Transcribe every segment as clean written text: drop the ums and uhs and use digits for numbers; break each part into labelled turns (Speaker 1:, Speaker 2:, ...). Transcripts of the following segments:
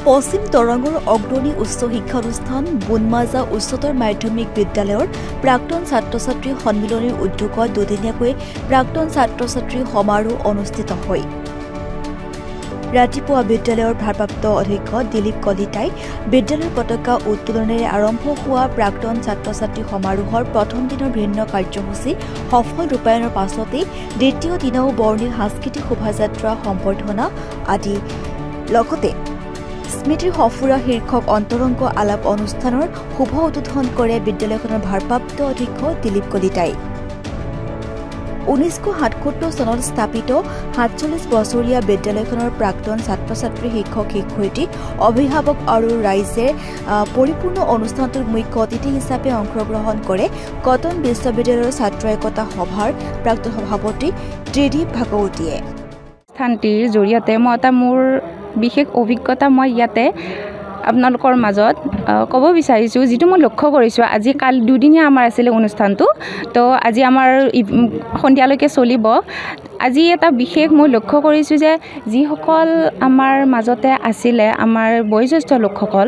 Speaker 1: পশ্চিম তৰংগৰ অগ্ৰণী উচ্চ শিক্ষা অনুষ্ঠান বুনমাজা উচ্চতৰ মাধ্যমিক বিদ্যালয়ৰ প্ৰাক্তন ছাত্ৰ-ছাত্ৰী সন্মিলনীৰ উদ্যোগত দুদিনীয়াকৈ প্ৰাক্তন ছাত্ৰ-ছাত্ৰী সমাৰোহ অনুষ্ঠিত হয়। ৰাতিপুৱা বিদ্যালয়ৰ ভাৰপ্ৰাপ্ত অধ্যক্ষ দিলীপ কলিতাই বিদ্যালয়ৰ পতাকা উত্তোলনেৰে আৰম্ভ হোৱা প্ৰাক্তন ছাত্ৰ-ছাত্ৰী সমাৰোহৰ প্ৰথম দিনৰ ভিন্ন কাৰ্যসূচী সফল ৰূপায়ণৰ পাছতে দ্বিতীয় দিনাও বৰ্ণিল সাংস্কৃতিক শোভাযাত্ৰা সম্বৰ্ধনা আদি লগতে স্মৃতিৰ সফুৰা শীৰ্ষক অন্তৰংগ আলাপ অনুষ্ঠানৰ শুভ উদ্বোধন কৰে বিদ্যালয়খনৰ ভাৰপ্ৰাপ্ত অধ্যক্ষ দিলীপ কলিতাই। 1977 চনত স্থাপিত 47 বছৰীয়া বিদ্যালয়খনৰ প্ৰাক্তন ছাত্ৰ-ছাত্ৰী শিক্ষক-শিক্ষয়িত্ৰী অভিভাৱক আৰু ৰাইজে পৰিপূৰ্ণ অনুষ্ঠানটোত মুখ্য অতিথি হিচাপে অংশগ্ৰহণ কৰে কটন বিশ্ববিদ্যালয়ৰ ছাত্ৰ একতা সভাৰ প্ৰাক্তন সভাপতি ত্ৰিদীপ ভাগৱতীয়ে।
Speaker 2: স্থানটিৰ জৰিয়তে মই এটা মোৰ বিশেষ অভিজ্ঞতা মই ইয়াতে আপোনালোকৰ মাজত ক'ব বিচাৰিছোঁ, যিটো মই লক্ষ্য কৰিছোঁ। আজি কালি দুদিনীয়া আমাৰ আছিলে অনুষ্ঠানটো, তো আজি আমাৰ সন্ধিয়ালৈকে চলিব। আজি এটা বিশেষ মই লক্ষ্য কৰিছোঁ যে যিসকল আমাৰ মাজতে আছিলে আমাৰ বয়োজ্যেষ্ঠ লোকসকল,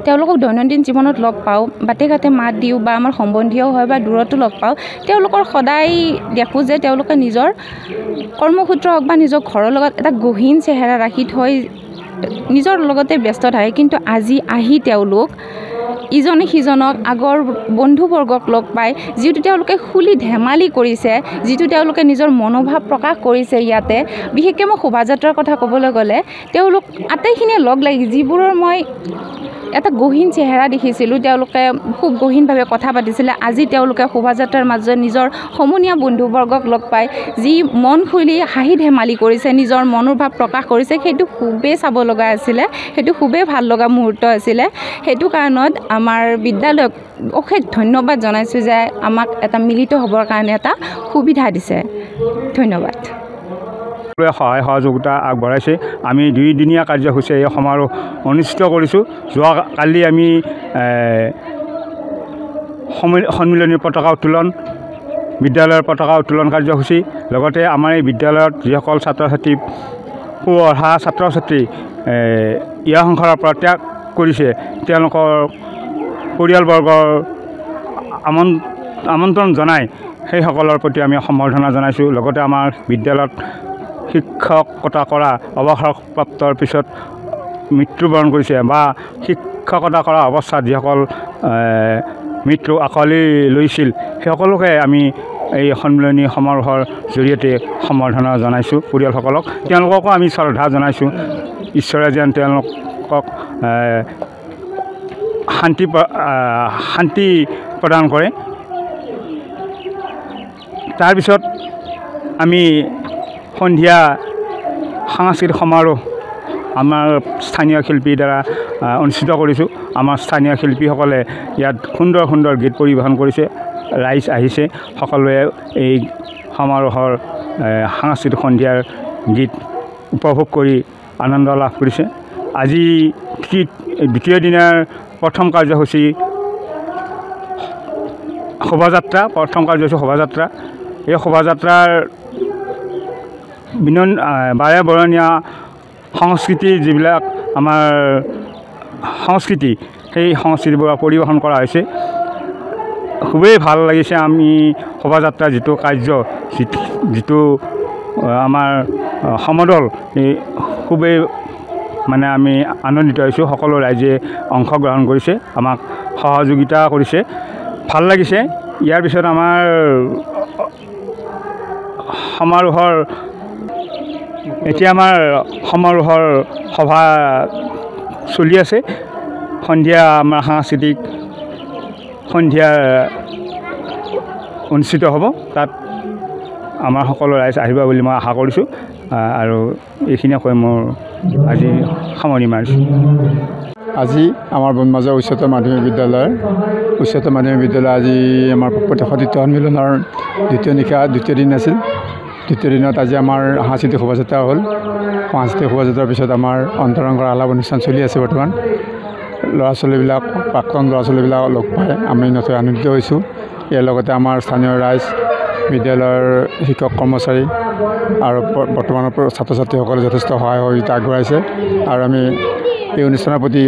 Speaker 2: তেওঁলোকক দৈনন্দিন জীৱনত লগ পাওঁ, বাটে ঘাটে মাত দিওঁ বা আমাৰ সম্বন্ধীয় হয় বা দূৰতো লগ পাওঁ, তেওঁলোকৰ সদায় দেখোঁ যে তেওঁলোকে নিজৰ কৰ্মসূত্ৰ হওক বা নিজৰ ঘৰৰ লগত এটা গহীন চেহেৰা ৰাখি থৈ নিজৰ লগতে ব্যস্ত থাকে। কিন্তু আজি আহি তেওঁলোক ইজনে সিজনক আগৰ বন্ধুবৰ্গক লগ পাই যিটো তেওঁলোকে খুলি ধেমালি কৰিছে, যিটো তেওঁলোকে নিজৰ মনোভাৱ প্ৰকাশ কৰিছে ইয়াতে। বিশেষকৈ মই শোভাযাত্ৰাৰ কথা ক'বলৈ গ'লে তেওঁলোক আটাইখিনিয়ে লগ লাগি যিবোৰৰ মই এটা গহীন চেহেৰা দেখিছিলোঁ, তেওঁলোকে খুব গহীনভাৱে কথা পাতিছিলে। আজি তেওঁলোকে শোভাযাত্ৰাৰ মাজত নিজৰ সমনীয়া বন্ধুবৰ্গক লগ পাই যি মন খুলি হাঁহি ধেমালি কৰিছে, নিজৰ মনৰ ভাৱ প্ৰকাশ কৰিছে, সেইটো খুবেই চাব লগা আছিলে, সেইটো খুবেই ভাল লগা মুহূৰ্ত আছিলে। সেইটো কাৰণত আমাৰ বিদ্যালয়ক অশেষ ধন্যবাদ জনাইছোঁ যে আমাক এটা মিলিত হ'বৰ কাৰণে এটা সুবিধা দিছে। ধন্যবাদ।
Speaker 3: সহায় সহযোগিতা আগবঢ়াইছে। আমি দুইদিনীয়া কাৰ্যসূচী এই সমাৰোহ অনুষ্ঠিত কৰিছোঁ। যোৱাকালি আমি সন্মিলনীৰ পতাকা উত্তোলন, বিদ্যালয়ৰ পতাকা উত্তোলন কাৰ্যসূচী, লগতে আমাৰ এই বিদ্যালয়ত যিসকল ছাত্ৰ ছাত্ৰী অহা ছাত্ৰ ছাত্ৰী ইয়াৰ সংসাৰৰ পৰা ত্যাগ কৰিছে, তেওঁলোকৰ পৰিয়ালবৰ্গৰ আমন্ত্ৰণ জনাই সেইসকলৰ প্ৰতি আমি সম্বৰ্ধনা জনাইছোঁ। লগতে আমাৰ বিদ্যালয়ত শিক্ষকতা কৰা অৱসৰপ্ৰাপ্তৰ পিছত মৃত্যুবৰণ কৰিছে বা শিক্ষকতা কৰা অৱস্থাত যিসকল মৃত্যু আঁকোৱালি লৈছিল, সেইসকলোকে আমি এই সন্মিলনী সমাৰোহৰ জৰিয়তে সম্বৰ্ধনা জনাইছোঁ। পৰিয়ালসকলক তেওঁলোককো আমি শ্ৰদ্ধা জনাইছোঁ। ঈশ্বৰে যেন তেওঁলোকক শান্তি প্ৰদান কৰে। তাৰপিছত আমি সন্ধিয়া সাংস্কৃতিক সমাৰোহ আমাৰ স্থানীয় শিল্পীৰ দ্বাৰা অনুষ্ঠিত কৰিছোঁ। আমাৰ স্থানীয় শিল্পীসকলে ইয়াত সুন্দৰ সুন্দৰ গীত পৰিৱেশন কৰিছে। ৰাইজ আহিছে, সকলোৱে এই সমাৰোহৰ সাংস্কৃতিক সন্ধিয়াৰ গীত উপভোগ কৰি আনন্দ লাভ কৰিছে। আজি দ্বিতীয় দিনাৰ প্ৰথম কাৰ্যসূচী শোভাযাত্ৰা। এই শোভাযাত্ৰাৰ বাৰে বৰণীয়া সংস্কৃতিৰ যিবিলাক আমাৰ সংস্কৃতি, সেই সংস্কৃতিবোৰ পৰিৱেশন কৰা হৈছে। খুবেই ভাল লাগিছে। আমি শোভাযাত্ৰাৰ যিটো কাৰ্য, যিটো আমাৰ সমদল, এই খুবেই আমি আনন্দিত হৈছোঁ। সকলো ৰাইজে অংশগ্ৰহণ কৰিছে, আমাক সহযোগিতা কৰিছে, ভাল লাগিছে। ইয়াৰ পিছত আমাৰ সমাৰোহৰ সভা চলি আছে। সন্ধিয়া আমাৰ সাংস্কৃতিক সন্ধিয়া অনুষ্ঠিত হ'ব। তাত আমাৰ সকলো ৰাইজ আহিব বুলি মই আশা কৰিছোঁ। আৰু এইখিনিয়ে কৈ মোৰ আজি সামৰণি মাৰিছোঁ।
Speaker 4: আজি আমাৰ বুনমাজা উচ্চতৰ মাধ্যমিক বিদ্যালয় আজি আমাৰ প্ৰতিশোধিত সন্মিলনৰ দ্বিতীয় দিন আছিল। দ্বিতীয় দিনত আজি আমাৰ সাংস্কৃতিক শোভাযাত্ৰা হ'ল। সাংস্কৃতিক শোভাযাত্ৰাৰ পিছত আমাৰ অন্তৰংগৰ আলাপ অনুষ্ঠান চলি আছে। বৰ্তমান প্ৰাক্তন ল'ৰা ছোৱালীবিলাক লগ পাই আমি নথৈ আনন্দিত হৈছোঁ। ইয়াৰ লগতে আমাৰ স্থানীয় ৰাইজ, বিদ্যালয়ৰ শিক্ষক কৰ্মচাৰী আৰু বৰ্তমানৰ ছাত্ৰ ছাত্ৰীসকলে যথেষ্ট সহায় সহযোগিতা আগবঢ়াইছে। আৰু আমি এই অনুষ্ঠানৰ প্ৰতি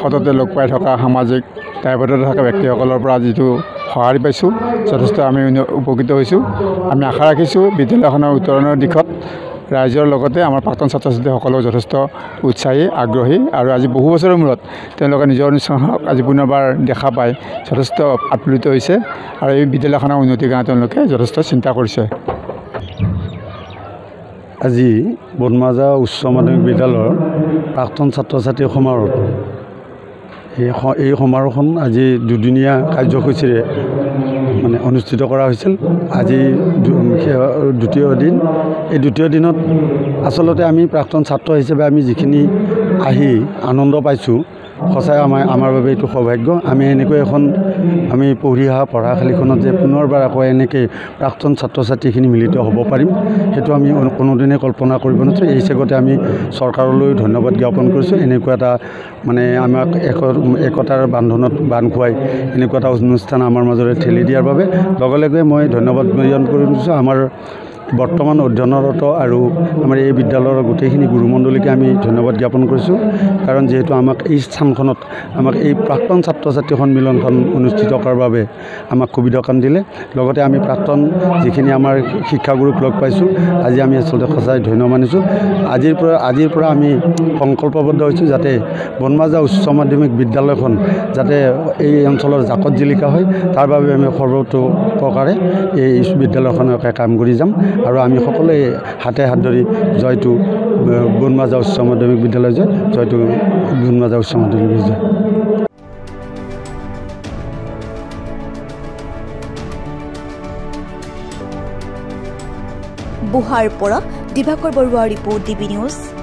Speaker 4: সততে লগ পাই থকা সামাজিক দায়বদ্ধতা থকা ব্যক্তিসকলৰ পৰা যিটো সঁহাৰি পাইছোঁ যথেষ্ট আমি উপকৃত হৈছোঁ। আমি আশা ৰাখিছোঁ বিদ্যালয়খনৰ উত্তৰণৰ দিশত ৰাইজৰ লগতে আমাৰ প্ৰাক্তন ছাত্ৰ ছাত্ৰীসকলেও যথেষ্ট উৎসাহী আগ্ৰহী আৰু আজি বহু বছৰৰ মূৰত তেওঁলোকে নিজৰ অনুষ্ঠানক আজি পুনৰবাৰ দেখা পাই যথেষ্ট আপ্লুত হৈছে আৰু এই বিদ্যালয়খনৰ উন্নতিৰ কাৰণে তেওঁলোকে যথেষ্ট চিন্তা কৰিছে।
Speaker 5: আজি বনমাজা উচ্চ মাধ্যমিক বিদ্যালয়ৰ প্ৰাক্তন ছাত্ৰ ছাত্ৰীৰ সমাৰোহ এই সমাৰোহখন আজি দুদিনীয়া কাৰ্যসূচীৰে মানে অনুষ্ঠিত কৰা হৈছিল। আজি দ্বিতীয় দিন। এই দ্বিতীয় দিনত আচলতে আমি প্ৰাক্তন ছাত্ৰ হিচাপে আমি যিখিনি আহি আনন্দ পাইছোঁ সঁচাই আমাৰ বাবে এইটো সৌভাগ্য। আমি এনেকৈ এখন আমি পঢ়ি অহা পঢ়াশালীখনত যে পুনৰবাৰ আকৌ এনেকৈ প্ৰাক্তন ছাত্ৰ ছাত্ৰীখিনি মিলিত হ'ব পাৰিম সেইটো আমি কোনোদিনে কল্পনা কৰিব নোৱাৰোঁ। এই হিচাপতে আমি চৰকাৰলৈ ধন্যবাদ জ্ঞাপন কৰিছোঁ। এনেকুৱা এটা মানে আমাক একতাৰ বান্ধোনত বান্ধ খুৱাই এনেকুৱা এটা অনুষ্ঠান আমাৰ মাজৰে ঠেলি দিয়াৰ বাবে লগে লগে মই ধন্যবাদ জ্ঞাপন কৰিছোঁ আমাৰ বৰ্তমান অধ্যয়নৰত আৰু আমাৰ এই বিদ্যালয়ৰ গোটেইখিনি গুৰুমণ্ডলীকে আমি ধন্যবাদ জ্ঞাপন কৰিছোঁ। কাৰণ যিহেতু আমাক এই স্থানখনত আমাক এই প্ৰাক্তন ছাত্ৰ ছাত্ৰী সন্মিলনখন অনুষ্ঠিত কৰাৰ বাবে আমাক সুবিধাকণ দিলে। লগতে আমি প্ৰাক্তন যিখিনি আমাৰ শিক্ষাগুৰুক লগ পাইছোঁ আজি আমি আচলতে সঁচাই ধন্য মানিছোঁ। আজিৰ পৰা আমি সংকল্পবদ্ধ হৈছোঁ যাতে বনমাজা উচ্চ মাধ্যমিক বিদ্যালয়খন যাতে এই অঞ্চলৰ জাকত জিলিকা হয় তাৰ বাবে আমি সৰ্বতো প্ৰকাৰে এই বিদ্যালয়খনকে কাম কৰি যাম আৰু আমি সকলোৱে হাতে হাত ধৰি জয়টো বনমাজা উচ্চ মাধ্যমিক বিদ্যালয় জয়টো বনমাজা উচ্চ মাধ্যমিক বিদ্যালয়।
Speaker 1: বুহাৰ পৰা দিবাকৰ বৰুৱা ৰিপৰ্ট, DB নিউজ।